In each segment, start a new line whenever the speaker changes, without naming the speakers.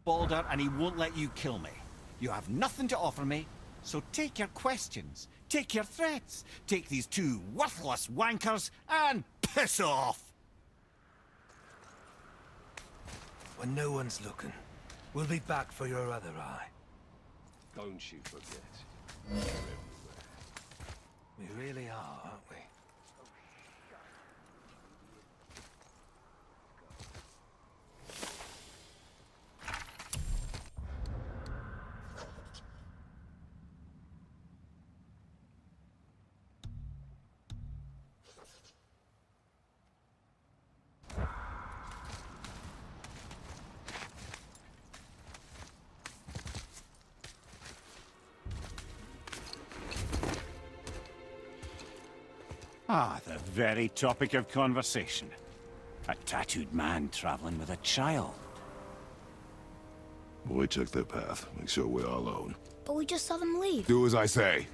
Balder, and he won't let you kill me. You have nothing to offer me, so take your questions, take your threats, take these two worthless wankers, and piss off!
When no one's looking, we'll be back for your other eye.
Don't you forget. We're everywhere.
We really are, aren't we?
Ah, the very topic of conversation. A tattooed man traveling with a child.
Boy, check their path. Make sure we're all alone.
But we just saw them leave.
Do as I say.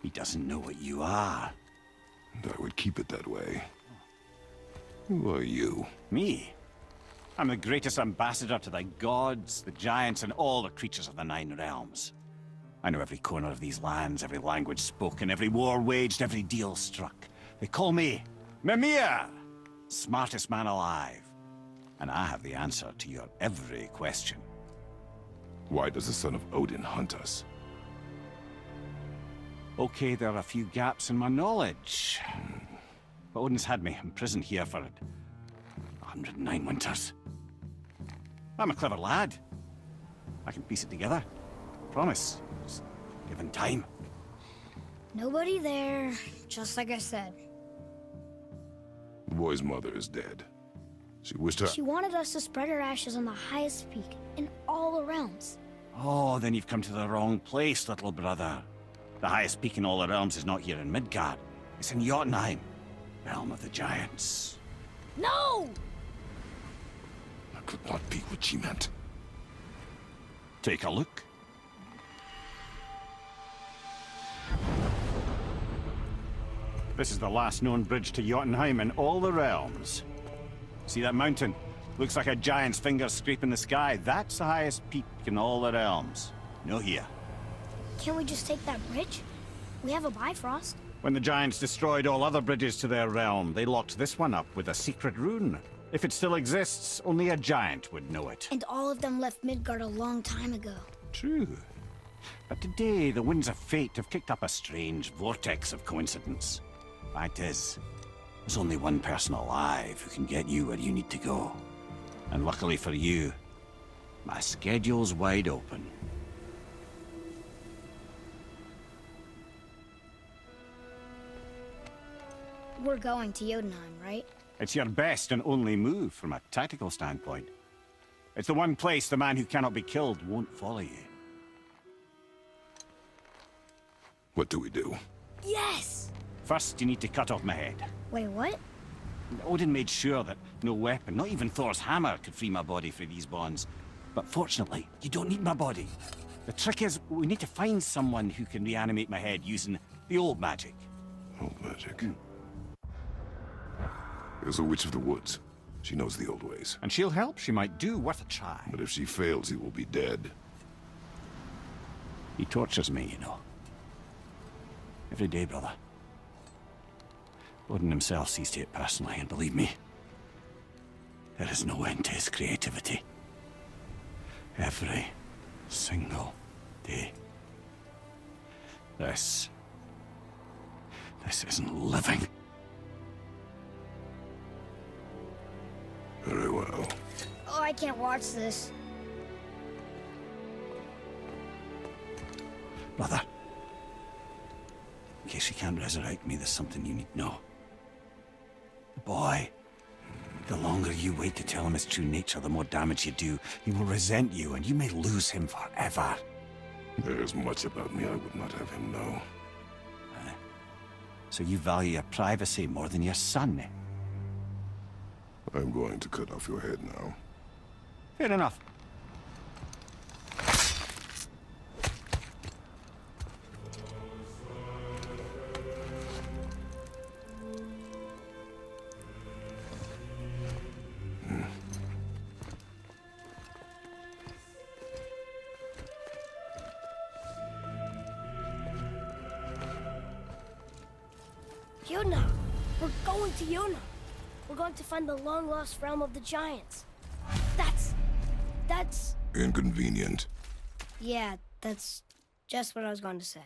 He doesn't know what you are.
And I would keep it that way. Who are you?
Me? I'm the greatest ambassador to the gods, the giants, and all the creatures of the Nine Realms. I know every corner of these lands, every language spoken, every war waged, every deal struck. They call me Mimir, smartest man alive. And I have the answer to your every question.
Why does the son of Odin hunt us?
Okay, there are a few gaps in my knowledge. But Odin's had me imprisoned here for 109 winters. I'm a clever lad. I can piece it together. Promise. Just given time.
Nobody there, just like I said.
The boy's mother is dead. She wished her...
She wanted us to spread her ashes on the highest peak in all the realms.
Oh, then you've come to the wrong place, little brother. The highest peak in all the realms is not here in Midgard. It's in Jotunheim, realm of the giants.
No!
That could not be what she meant.
Take a look. This is the last known bridge to Jotunheim in all the realms. See that mountain? Looks like a giant's finger scraping the sky. That's the highest peak in all the realms. No here.
Can't we just take that bridge? We have a Bifrost.
When the giants destroyed all other bridges to their realm, they locked this one up with a secret rune. If it still exists, only a giant would know it.
And all of them left Midgard a long time ago.
True. But today, the winds of fate have kicked up a strange vortex of coincidence. Fact is, there's only one person alive who can get you where you need to go. And luckily for you, my schedule's wide open.
We're going to Jotunheim, right?
It's your best and only move from a tactical standpoint. It's the one place the man who cannot be killed won't follow you.
What do we do?
Yes!
First, you need to cut off my head.
Wait, what?
Odin made sure that no weapon, not even Thor's hammer, could free my body from these bonds. But fortunately, you don't need my body. The trick is, we need to find someone who can reanimate my head using the old magic.
Old magic. There's a witch of the woods. She knows the old ways.
And she'll help. She might do worth a try.
But if she fails, he will be dead.
He tortures me, you know. Every day, brother. Odin himself sees to it personally, and believe me, there is no end to his creativity. Every single day. This isn't living.
Very well.
Oh, I can't watch this.
Brother, in case he can't resurrect me, there's something you need to know. The boy, the longer you wait to tell him his true nature, the more damage you do. He will resent you, and you may lose him forever.
There is much about me I would not have him know.
So you value your privacy more than your son, eh?
I'm going to cut off your head now.
Fair enough.
Yuna! We're going to Yuna! We're going to find the long-lost realm of the giants. That's...
Inconvenient.
Yeah, that's just what I was going to say.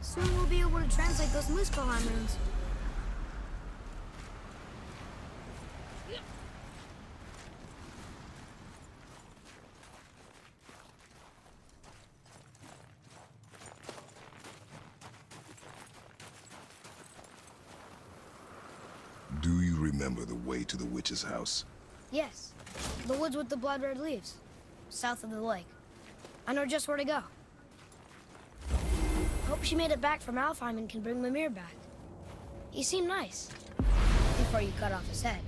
Soon we'll be able to translate those Muspelheim runes.
Do you remember the way to the witch's house?
Yes, the woods with the blood-red leaves, south of the lake. I know just where to go. Hope she made it back from Alfheim and can bring Mimir back. He seemed nice, before you cut off his head.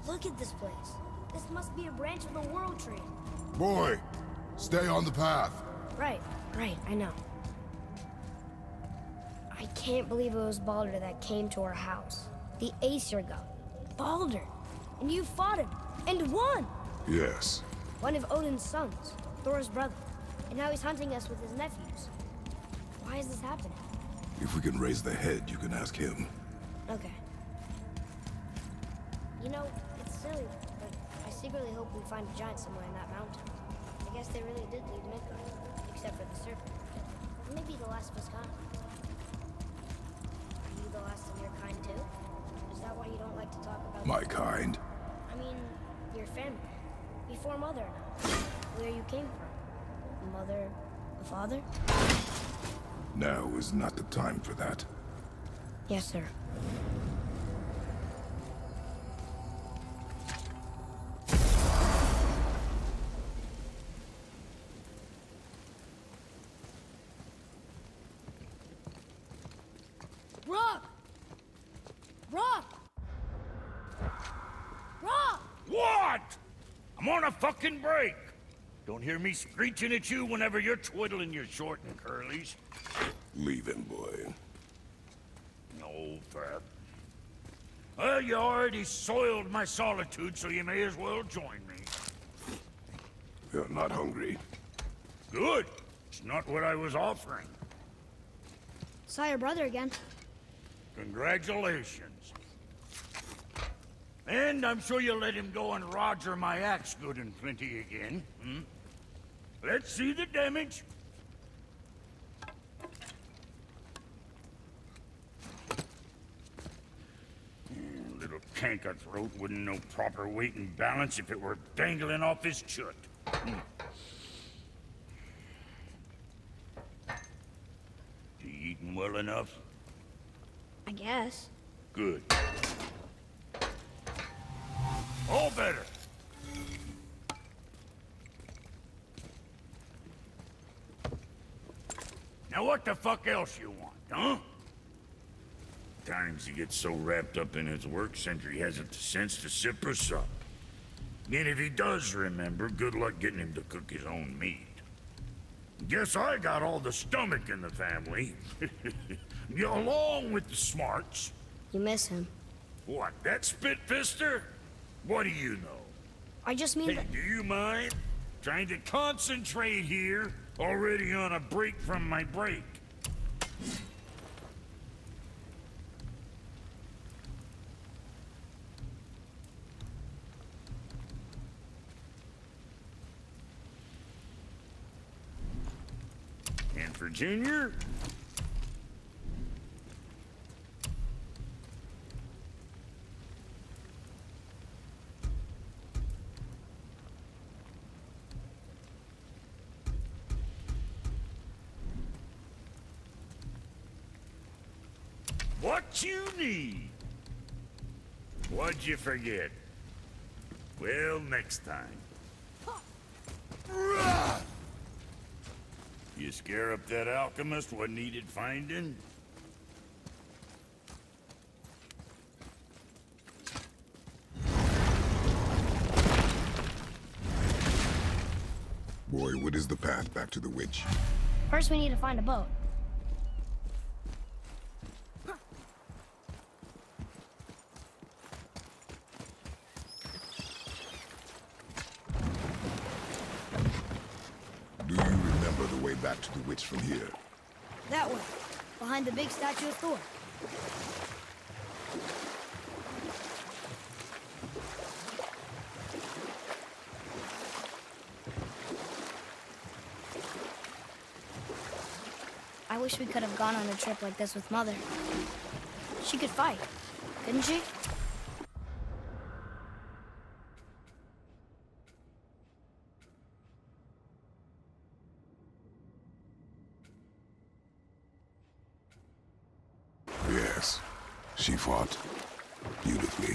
Look at this place. This must be a branch of the World Tree.
Boy, stay on the path.
Right, I know. I can't believe it was Baldur that came to our house. The Aesir god. Baldur. And you fought him. And won!
Yes.
One of Odin's sons. Thor's brother. And now he's hunting us with his nephews. Why is this happening?
If we can raise the head, you can ask him.
Okay. You know, it's silly, but I secretly hope we find a giant somewhere in that mountain. I guess they really did leave Midgard, except for the serpent. Maybe the last of us kind. Are you the last of your kind too? Is that why you don't like to talk about
My kind?
I mean, your family. Before Mother and I. Where you came from. Mother, the father?
Now is not the time for that.
Yes, sir. Rock! Rock! Rock!
What? I'm on a fucking break. Don't hear me screeching at you whenever you're twiddling your short and curlies.
Leave him, boy.
No, Fab. Well, you already soiled my solitude, so you may as well join me.
You're not hungry.
Good. It's not what I was offering.
Saw your brother again.
Congratulations. And I'm sure you'll let him go and roger my axe good and plenty again. Hmm? Let's see the damage. Little canker throat wouldn't know proper weight and balance if it were dangling off his chut. You eating well enough?
I guess.
Good. All better. Now what the fuck else you want, huh? Times he gets so wrapped up in his work, Sentry hasn't the sense to sip or sup. And if he does remember, good luck getting him to cook his own meat. Guess I got all the stomach in the family. Along with the smarts.
You miss him.
What, that spit-fister? What do you know?
I just mean
Hey,
that...
do you mind? Trying to concentrate here, already on a break from my break. And for Junior? What you need? What'd you forget? Well, next time. You scare up that alchemist what needed finding?
Boy, what is the path back to the witch?
First we need to find a boat.
Do you remember the way back to the witch from here?
That way. Behind the big statue of Thor. I wish we could have gone on a trip like this with Mother. She could fight, couldn't she?
Yes. She fought beautifully.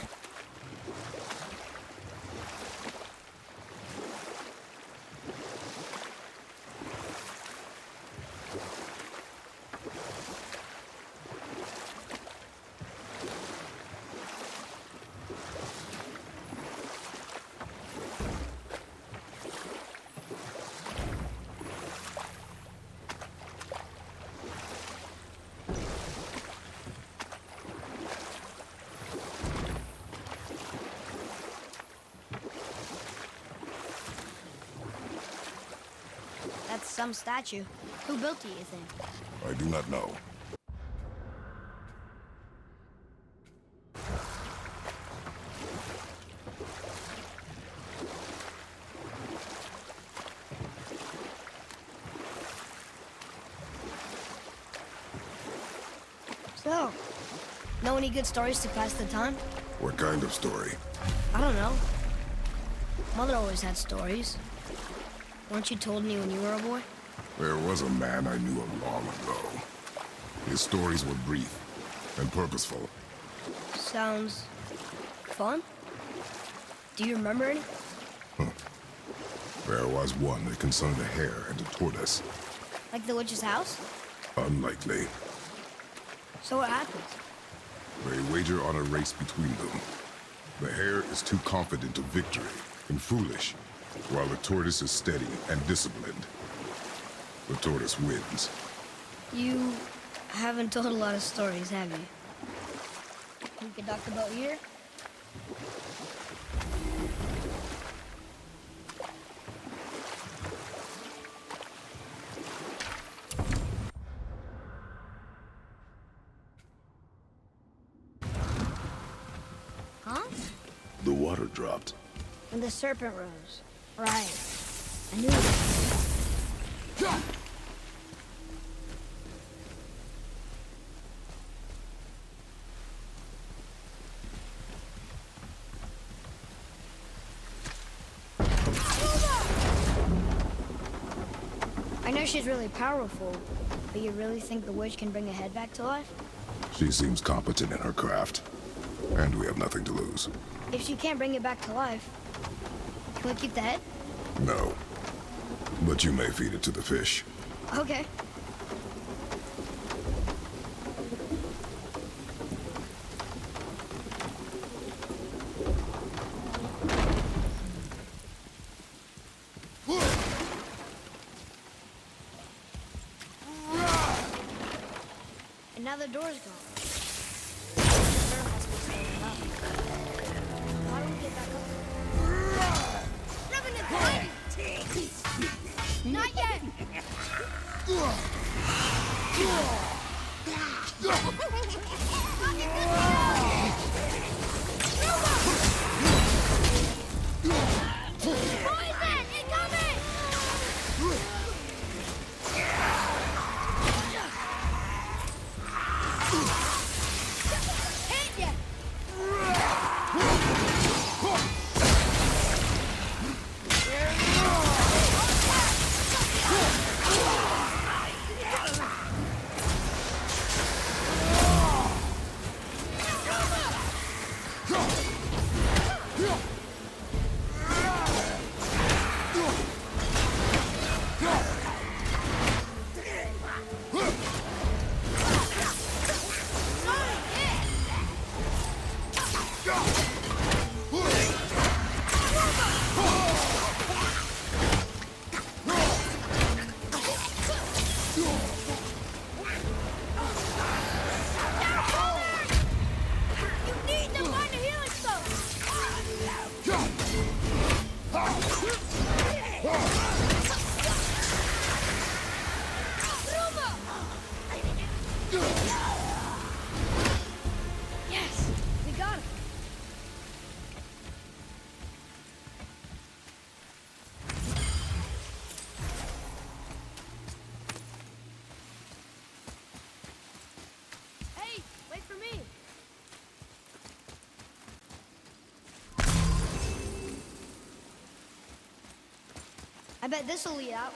That's some statue. Who built it, you think?
I do not know.
So, know any good stories to pass the time?
What kind of story?
I don't know. Mother always had stories. Weren't you told me when you were a boy?
There was a man I knew of long ago. His stories were brief and purposeful.
Sounds fun. Do you remember any?
There was one that concerned a hare and a tortoise.
Like the witch's house?
Unlikely.
So what happens?
They wager on a race between them. The hare is too confident of victory and foolish, while the tortoise is steady and disciplined. The tortoise wins.
You haven't told a lot of stories, have you? We could talk about here? Huh?
water dropped.
When the serpent rose. Right. I knew it. I know she's really powerful, but you really think the witch can bring a head back to life?
She seems competent in her craft. And we have nothing to lose.
If she can't bring it back to life, can we keep the head?
No. But you may feed it to the fish.
Okay. And now the door's gone. The door has to be stolen up. How do we get back up? Revenant blade! Not yet! Poison! Incoming! Hit ya! Yes, we got it. Hey, wait for me. I bet this'll lead out.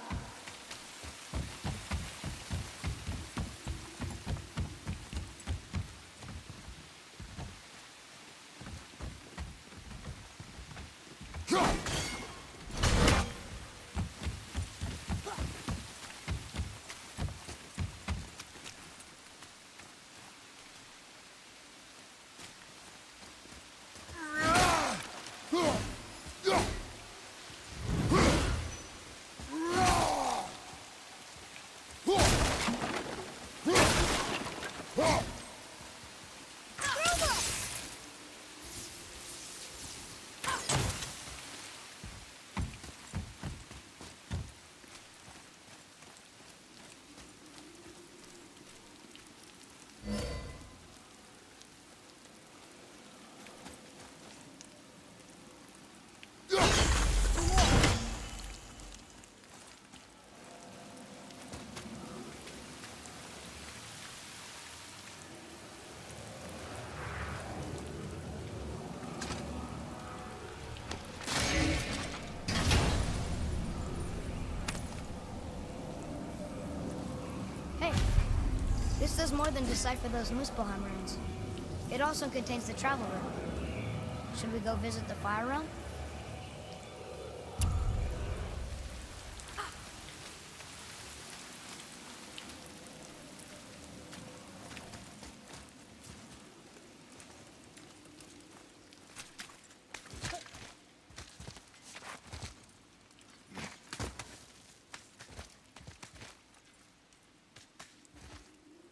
Hey, this does more than decipher those Muspelheim runes. It also contains the travel rune. Should we go visit the fire realm?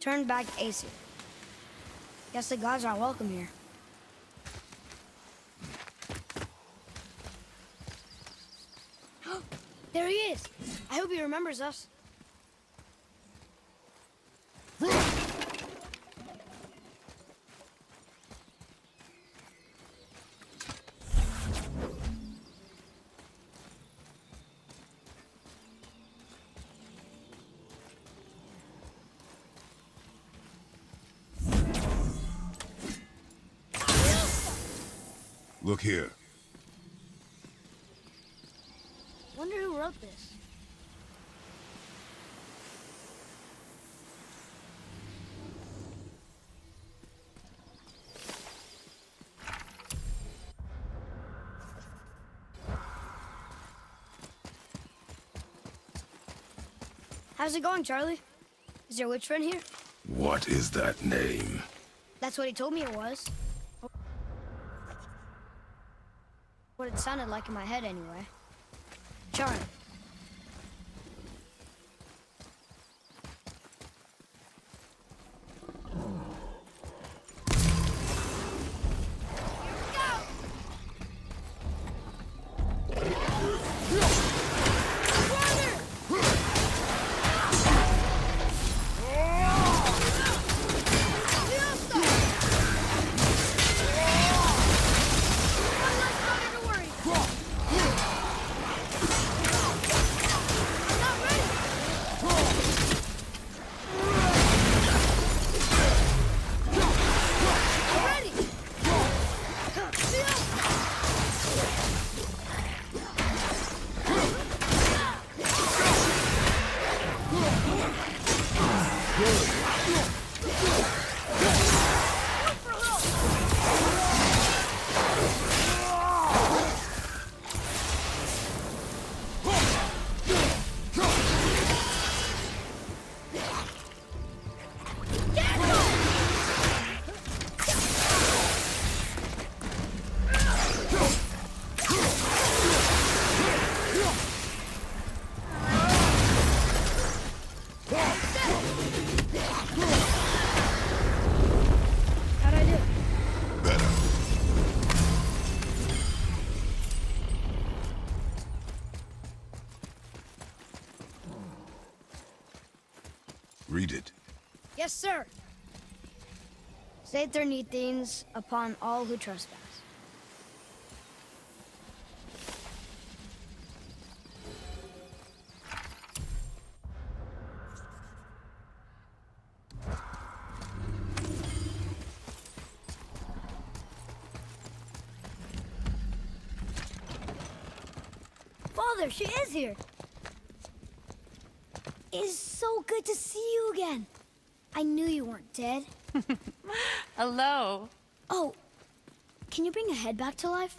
Turn back Aesir. Guess the gods aren't welcome here. There he is! I hope he remembers us.
Look here.
Wonder who wrote this. How's it going, Charlie? Is your witch friend here?
What is that name?
That's what he told me it was. What it sounded like in my head, anyway. Charlie.
Read it.
Yes, sir. Save their neat things upon all who trespass. Father, she is here. It is so good to see you again. I knew you weren't dead.
Hello.
Oh, can you bring a head back to life?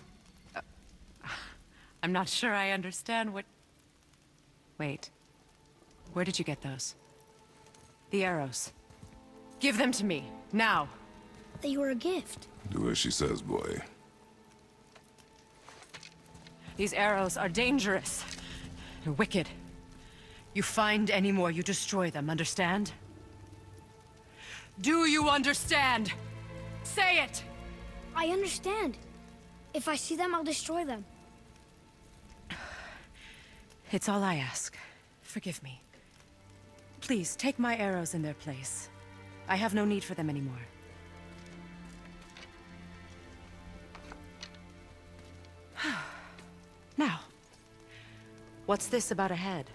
I'm not sure I understand what... Wait. Where did you get those? The arrows. Give them to me, now.
They were a gift.
Do as she says, boy.
These arrows are dangerous. They're wicked. You find any more, you destroy them, understand? Do you understand? Say it!
I understand. If I see them, I'll destroy them.
It's all I ask. Forgive me. Please, take my arrows in their place. I have no need for them anymore. Now, what's this about a head?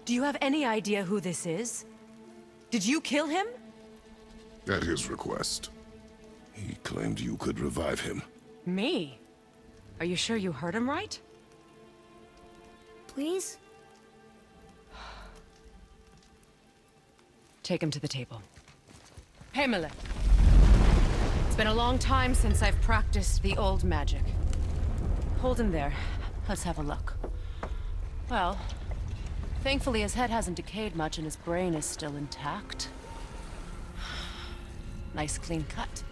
Do you have any idea who this is? Did you kill him?
At his request. He claimed you could revive him.
Me? Are you sure you heard him right?
Please?
Take him to the table. Pamela. It's been a long time since I've practiced the old magic. Hold him there. Let's have a look. Well, thankfully his head hasn't decayed much and his brain is still intact. Nice clean cut.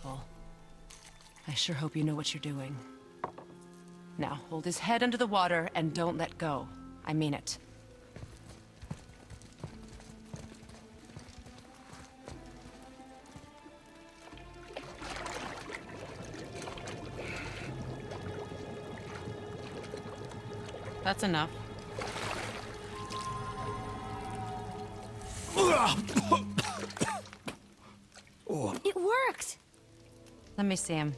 Well, I sure hope you know what you're doing. Now, hold his head under the water and don't let go. I mean it. That's enough.
It worked!
Let me see him.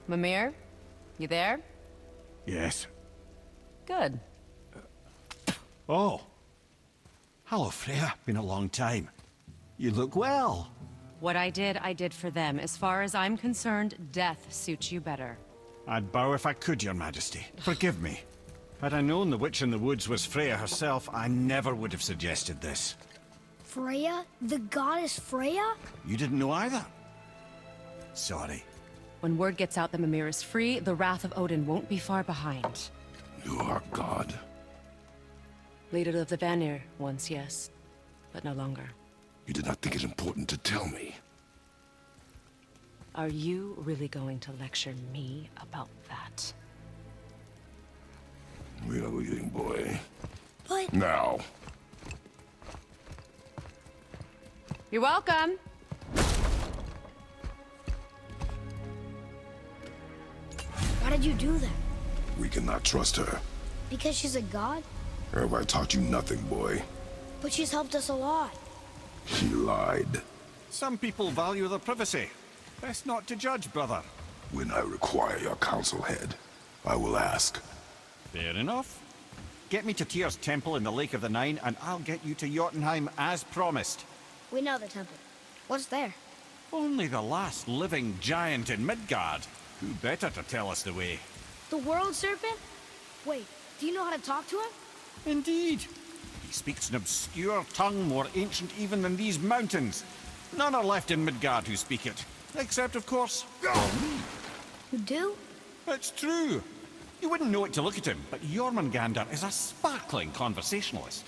Mimir? You there?
Yes.
Good.
Oh. Hello, Freya. Been a long time. You look well.
What I did for them. As far as I'm concerned, death suits you better.
I'd bow if I could, Your Majesty. Forgive me. Had I known the witch in the woods was Freya herself, I never would have suggested this.
Freya? The goddess Freya?
You didn't know either? Sorry.
When word gets out that Mimir is free, the wrath of Odin won't be far behind.
You are God.
Leader of the Vanir, once yes, but no longer.
You did not think it important to tell me.
Are you really going to lecture me about that?
We are leaving, boy.
But...
Now.
You're welcome.
Why did you do that?
We cannot trust her.
Because she's a god?
Have I taught you nothing, boy?
But she's helped us a lot.
She lied.
Some people value their privacy. Best not to judge, brother.
When I require your council head, I will ask.
Fair enough. Get me to Tyr's temple in the Lake of the Nine, and I'll get you to Jotunheim as promised.
We know the temple. What's there?
Only the last living giant in Midgard. Who better to tell us the way?
The world serpent? Wait, do you know how to talk to him?
Indeed. He speaks an obscure tongue more ancient even than these mountains. None are left in Midgard who speak it. Except, of course, me.
You do?
It's true. You wouldn't know it to look at him, but Jormungandr is a sparkling conversationalist.